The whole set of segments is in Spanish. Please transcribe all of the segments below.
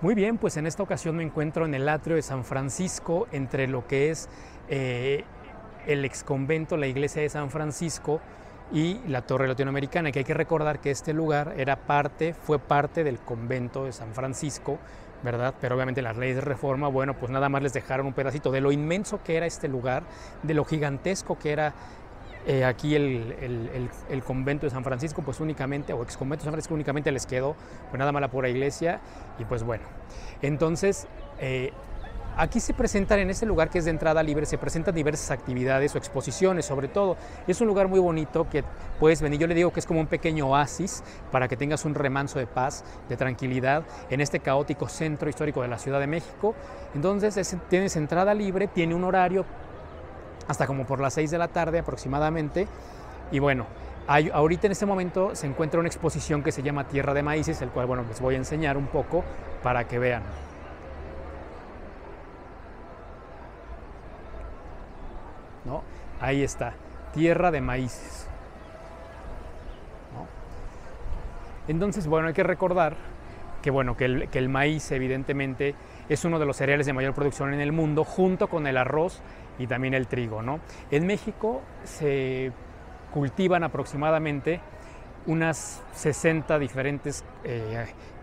Muy bien, pues en esta ocasión me encuentro en el atrio de San Francisco, entre lo que es el exconvento, la iglesia de San Francisco y la Torre Latinoamericana, que hay que recordar que este lugar fue parte del convento de San Francisco, ¿verdad? Pero obviamente las leyes de reforma, bueno, pues nada más les dejaron un pedacito de lo inmenso que era este lugar, de lo gigantesco que era aquí el convento de San Francisco, pues únicamente, o exconvento de San Francisco, únicamente les quedó pues nada más la pura iglesia. Y pues bueno, entonces aquí se presentan, en este lugar que es de entrada libre, se presentan diversas actividades o exposiciones. Sobre todo es un lugar muy bonito que puedes venir, yo le digo que es como un pequeño oasis para que tengas un remanso de paz, de tranquilidad en este caótico centro histórico de la Ciudad de México. Entonces tienes entrada libre, tiene un horario hasta como por las 6 de la tarde aproximadamente. Y bueno, ahorita en este momento se encuentra una exposición que se llama Tierra de Maíces, el cual, bueno, les voy a enseñar un poco para que vean. ¿No? Ahí está, Tierra de Maíces. ¿No? Entonces, bueno, hay que recordar que, bueno, que el maíz evidentemente es uno de los cereales de mayor producción en el mundo, junto con el arroz y también el trigo, ¿no? En México se cultivan aproximadamente unas 60 diferentes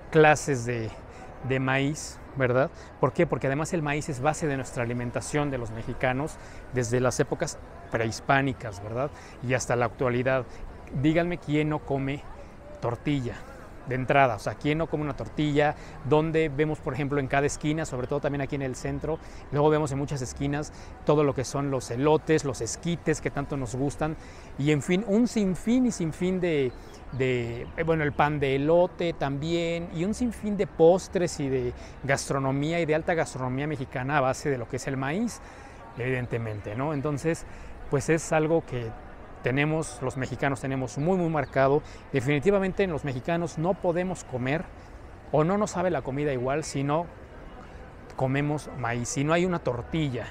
clases de maíz, ¿verdad? ¿Por qué? Porque además el maíz es base de nuestra alimentación de los mexicanos desde las épocas prehispánicas, ¿verdad? Y hasta la actualidad. Díganme quién no come tortilla de entrada, o sea, quién no come una tortilla, donde vemos, por ejemplo, en cada esquina, sobre todo también aquí en el centro, luego vemos en muchas esquinas todo lo que son los elotes, los esquites que tanto nos gustan, y en fin, un sinfín y sinfín bueno, el pan de elote también, y un sinfín de postres y de gastronomía y de alta gastronomía mexicana a base de lo que es el maíz, evidentemente, ¿no? Entonces, pues es algo que los mexicanos tenemos muy marcado. Definitivamente los mexicanos no podemos comer o no nos sabe la comida igual si no comemos maíz, si no hay una tortilla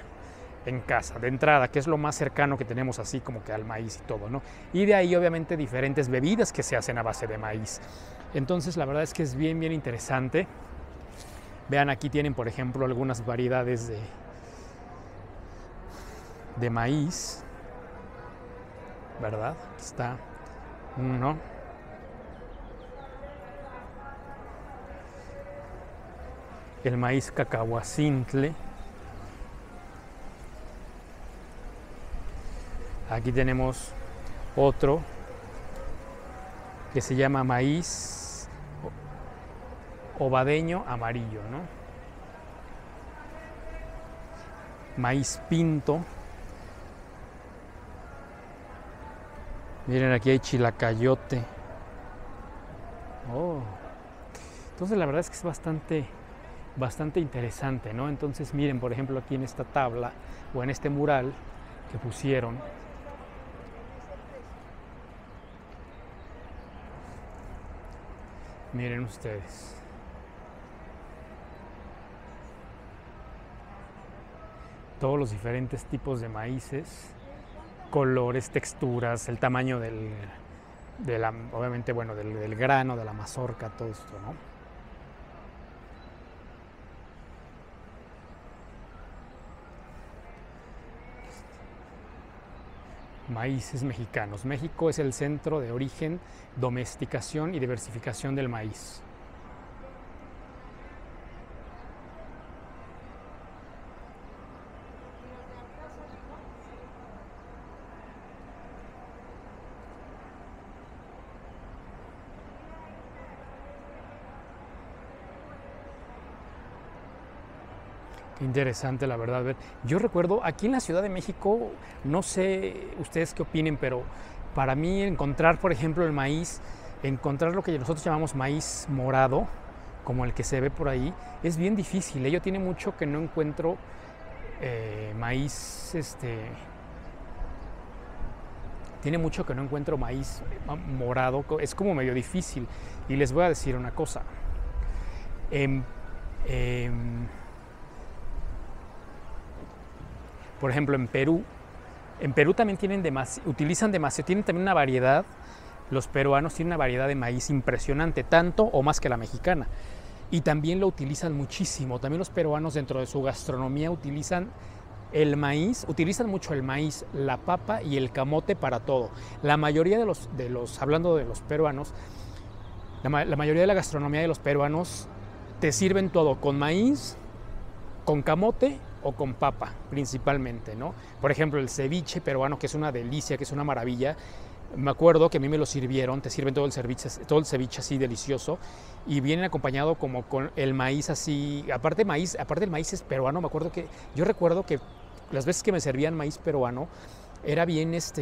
en casa, de entrada, que es lo más cercano que tenemos así como que al maíz y todo, ¿no? Y de ahí obviamente diferentes bebidas que se hacen a base de maíz. Entonces la verdad es que es bien interesante. Vean, aquí tienen por ejemplo algunas variedades de maíz, ¿verdad? Aquí está uno. El maíz cacahuacintle. Aquí tenemos otro que se llama maíz obadeño amarillo, ¿no? Maíz pinto. Miren, aquí hay chilacayote. Oh. Entonces la verdad es que es bastante interesante, ¿no? Entonces miren, por ejemplo, aquí en esta tabla o en este mural que pusieron, miren ustedes. Todos los diferentes tipos de maíces, colores, texturas, el tamaño obviamente, bueno, del grano, de la mazorca, todo esto, ¿no? Maíces mexicanos. México es el centro de origen, domesticación y diversificación del maíz. Qué interesante, la verdad. Ver, yo recuerdo aquí en la Ciudad de México, no sé ustedes qué opinen, pero para mí encontrar, por ejemplo, el maíz, encontrar lo que nosotros llamamos maíz morado, como el que se ve por ahí, es bien difícil. Yo tiene mucho que no encuentro maíz, tiene mucho que no encuentro maíz morado, es como medio difícil. Y les voy a decir una cosa. Por ejemplo, en Perú también utilizan demasiado, tienen también una variedad, los peruanos tienen una variedad de maíz impresionante, tanto o más que la mexicana. y también lo utilizan muchísimo. También los peruanos dentro de su gastronomía utilizan el maíz, utilizan mucho el maíz, la papa y el camote para todo. La mayoría de los hablando de los peruanos, la mayoría de la gastronomía de los peruanos te sirven todo con maíz, con camote o con papa, principalmente, ¿no? Por ejemplo, el ceviche peruano, que es una delicia, que es una maravilla. Me acuerdo que a mí me lo sirvieron, te sirven todo el ceviche así delicioso y vienen acompañado como con el maíz así, aparte el maíz es peruano, yo recuerdo que las veces que me servían maíz peruano era bien, es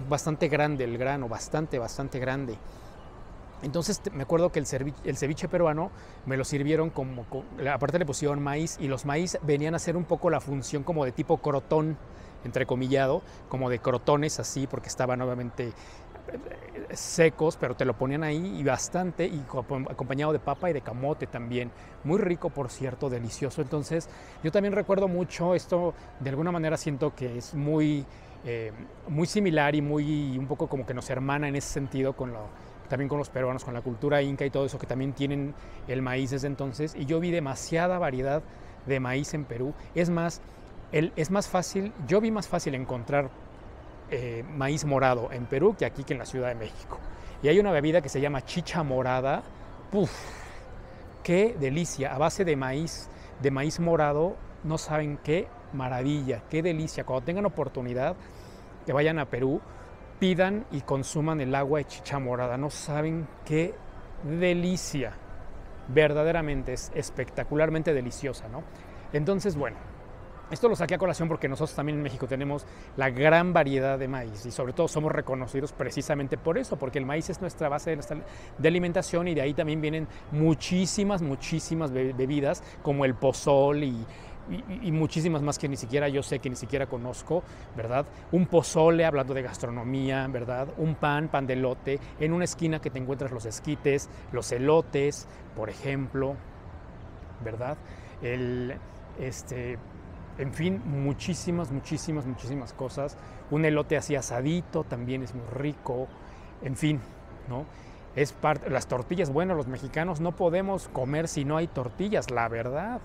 bastante grande el grano, bastante grande. Entonces me acuerdo que el ceviche peruano me lo sirvieron aparte le pusieron maíz y los maíz venían a hacer un poco la función como de tipo crotón, entrecomillado, como de crotones así, porque estaban obviamente secos, pero te lo ponían ahí y bastante, y acompañado de papa y de camote también. Muy rico, por cierto, delicioso. Entonces, yo también recuerdo mucho esto, de alguna manera siento que es muy similar y un poco como que nos hermana en ese sentido también con los peruanos, con la cultura inca y todo eso, que también tienen el maíz desde entonces. Y yo vi demasiada variedad de maíz en Perú. Es más, yo vi más fácil encontrar maíz morado en Perú que aquí, que en la Ciudad de México. Y hay una bebida que se llama chicha morada. ¡Puf! ¡Qué delicia! A base de maíz morado, no saben qué maravilla, qué delicia. Cuando tengan oportunidad, que vayan a Perú, pidan y consuman el agua de chicha morada. No saben qué delicia. Verdaderamente es espectacularmente deliciosa, ¿no? Entonces, bueno, esto lo saqué a colación porque nosotros también en México tenemos la gran variedad de maíz y sobre todo somos reconocidos precisamente por eso, porque el maíz es nuestra base de alimentación y de ahí también vienen muchísimas bebidas como el pozol y muchísimas más que ni siquiera conozco, ¿verdad? Un pozole, hablando de gastronomía, ¿verdad? Un pan de elote, en una esquina que te encuentras los esquites, los elotes, por ejemplo, ¿verdad? En fin, muchísimas cosas. Un elote así asadito también es muy rico. En fin, ¿no? Las tortillas, bueno, los mexicanos no podemos comer si no hay tortillas, la verdad.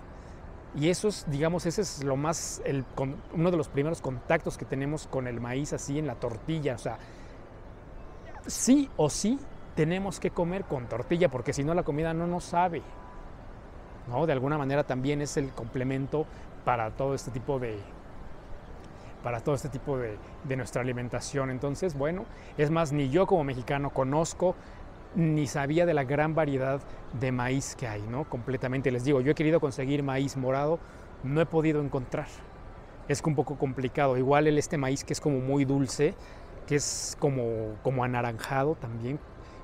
Y eso es, digamos, ese es uno de los primeros contactos que tenemos con el maíz así en la tortilla. O sea, sí o sí tenemos que comer con tortilla, porque si no la comida no nos sabe, ¿no? De alguna manera también es el complemento para todo este tipo de nuestra alimentación. Entonces, bueno, es más, ni yo como mexicano conozco ni sabía de la gran variedad de maíz que hay, ¿no? Completamente, les digo, yo he querido conseguir maíz morado, no he podido encontrar. Es un poco complicado. Igual este maíz que es como muy dulce, que es como anaranjado también,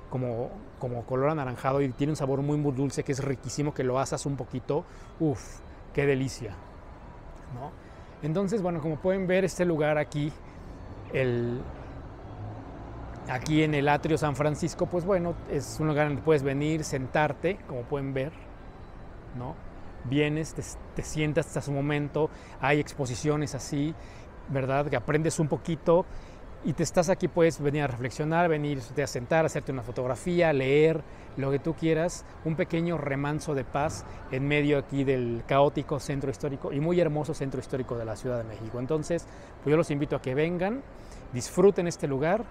como color anaranjado y tiene un sabor muy dulce, que es riquísimo, que lo asas un poquito. Uf, qué delicia, ¿no? Entonces, bueno, como pueden ver, este lugar aquí en el Atrio San Francisco, pues bueno, es un lugar donde puedes venir, sentarte, como pueden ver, ¿no? Vienes, te sientas hasta su momento, hay exposiciones así, ¿verdad? Que aprendes un poquito y te estás aquí, puedes venir a reflexionar, venirte a sentar, hacerte una fotografía, leer, lo que tú quieras, un pequeño remanso de paz en medio aquí del caótico centro histórico y muy hermoso centro histórico de la Ciudad de México. Entonces, pues yo los invito a que vengan, disfruten este lugar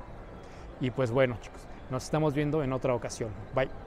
y pues bueno, chicos, nos estamos viendo en otra ocasión. Bye.